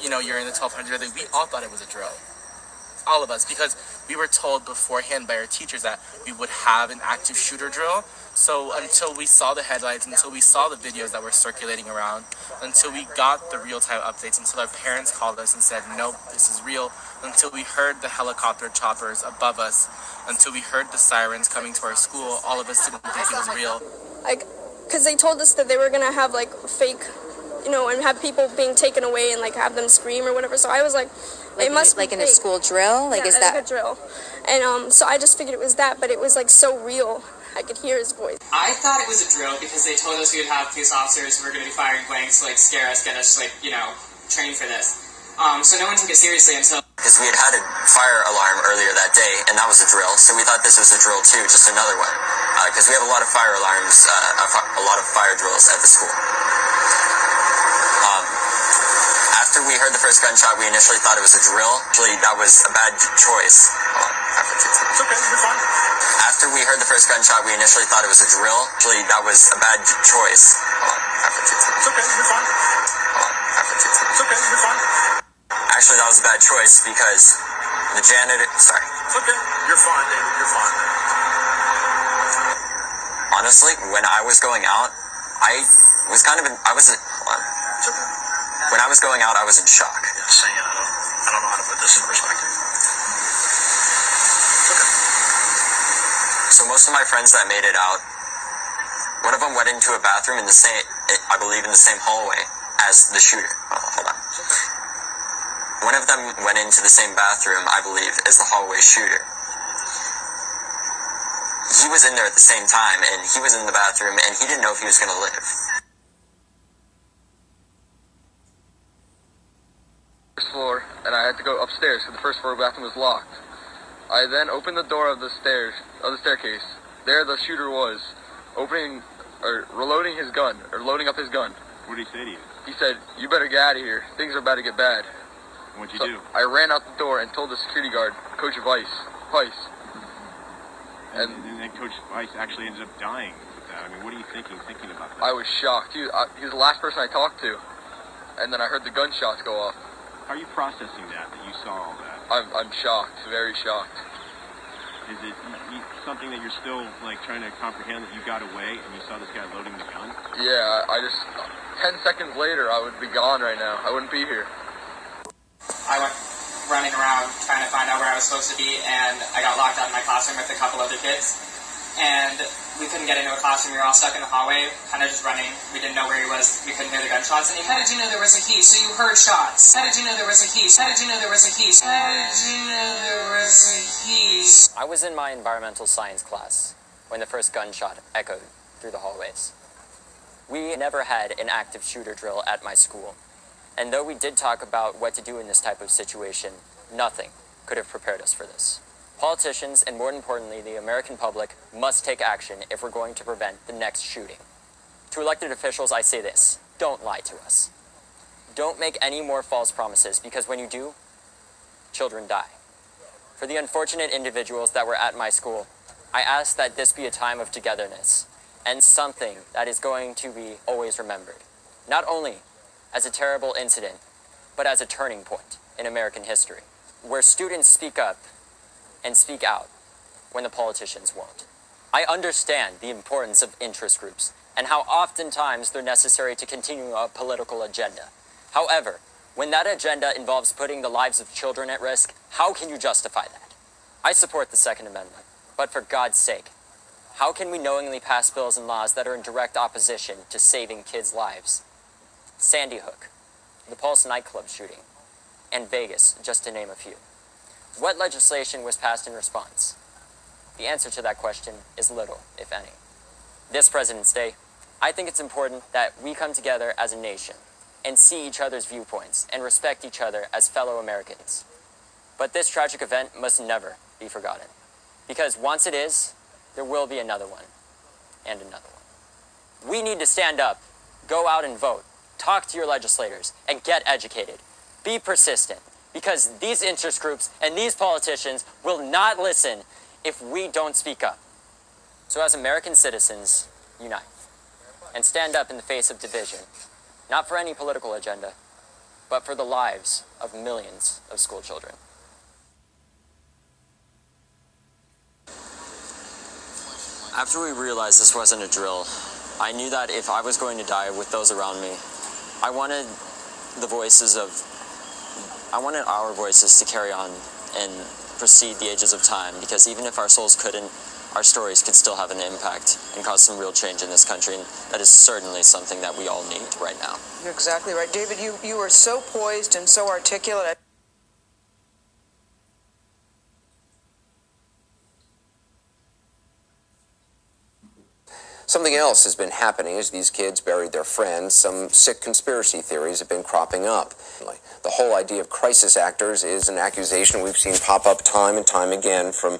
you're in the 1200, we all thought it was a drill. All of us, because we were told beforehand by our teachers that we would have an active shooter drill. So until we saw the headlines, until we saw the videos that were circulating around, until we got the real-time updates, until our parents called us and said, nope, this is real, until we heard the helicopter choppers above us, until we heard the sirens coming to our school, all of us didn't think it was real. Because they told us that they were going to have, fake, and have people being taken away and, have them scream or whatever. So I was like, it must be in a school drill? Yeah, is that... like a drill. And so I just figured it was that, but it was, so real. I could hear his voice. I thought it was a drill because they told us we would have police officers who were going to be firing blanks to, scare us, get us, train for this. So no one took it seriously until... Because we had a fire alarm earlier that day, and that was a drill, so we thought this was a drill too, just another one. Because we have a lot of fire alarms, a lot of fire drills at the school. After we heard the first gunshot, we initially thought it was a drill. Actually, that was a bad choice. It's okay, you're fine. After we heard the first gunshot, we initially thought it was a drill. Actually, that was a bad choice. It's okay, you're fine. It's okay, you're fine. Actually, that was a bad choice because the janitor... Sorry. It's okay, you're fine, David, you're fine. Honestly, when I was going out, I was kind of in... I wasn't... Hold on. It's okay. When I was going out, I was in shock. Yeah, I don't know how to put this in perspective. It's okay. So most of my friends that made it out, one of them went into a bathroom in the same, I believe, in the same hallway as the shooter. Hold on. It's okay. One of them went into the same bathroom, I believe, as the hallway shooter. He was in there at the same time, and he was in the bathroom, and he didn't know if he was going to live. First floor, and I had to go upstairs because the first floor bathroom was locked. I then opened the door of the staircase. There the shooter was, reloading his gun, or loading up his gun. What did he say to you? He said, "You better get out of here. Things are about to get bad." What'd you do? I ran out the door and told the security guard, Coach Vice. And then Coach Vice actually ended up dying with that. I mean, what are you thinking about that? I was shocked. He was the last person I talked to. And then I heard the gunshots go off. How are you processing that you saw all that? I'm shocked, very shocked. Is it something that you're still trying to comprehend, that you got away and you saw this guy loading the gun? Yeah, I just 10 seconds later I would be gone right now. I wouldn't be here. I went running around trying to find out where I was supposed to be, and I got locked out in my classroom with a couple other kids. And we couldn't get into a classroom. We were all stuck in the hallway, kind of just running. We didn't know where he was. We couldn't hear the gunshots. And how did you know there was a he? So you heard shots. How did you know there was a he? How did you know there was a he? How did you know there was a he? I was in my environmental science class when the first gunshot echoed through the hallways. We never had an active shooter drill at my school. And though we did talk about what to do in this type of situation, nothing could have prepared us for this. Politicians, and more importantly, the American public, must take action if we're going to prevent the next shooting. To elected officials, I say this: don't lie to us. Don't make any more false promises, because when you do, children die. For the unfortunate individuals that were at my school, I ask that this be a time of togetherness, and something that is going to be always remembered. Not only as a terrible incident, but as a turning point in American history, where students speak up and speak out when the politicians won't. I understand the importance of interest groups and how oftentimes they're necessary to continue a political agenda. However, when that agenda involves putting the lives of children at risk, how can you justify that? I support the Second Amendment, but for God's sake, how can we knowingly pass bills and laws that are in direct opposition to saving kids' lives? Sandy Hook, the Pulse nightclub shooting, and Vegas, just to name a few. What legislation was passed in response? The answer to that question is little, if any. This President's Day, I think it's important that we come together as a nation and see each other's viewpoints and respect each other as fellow Americans. But this tragic event must never be forgotten, because once it is, there will be another one, and another one. We need to stand up, go out and vote, talk to your legislators, and get educated. Be persistent, because these interest groups and these politicians will not listen if we don't speak up. So as American citizens, unite and stand up in the face of division, not for any political agenda, but for the lives of millions of school children. After we realized this wasn't a drill, I knew that if I was going to die with those around me, I wanted our voices to carry on and precede the ages of time, because even if our souls couldn't, our stories could still have an impact and cause some real change in this country, and that is certainly something that we all need right now. You're exactly right. David, you were so poised and so articulate. Something else has been happening as these kids buried their friends. Some sick conspiracy theories have been cropping up. The whole idea of crisis actors is an accusation we've seen pop up time and time again from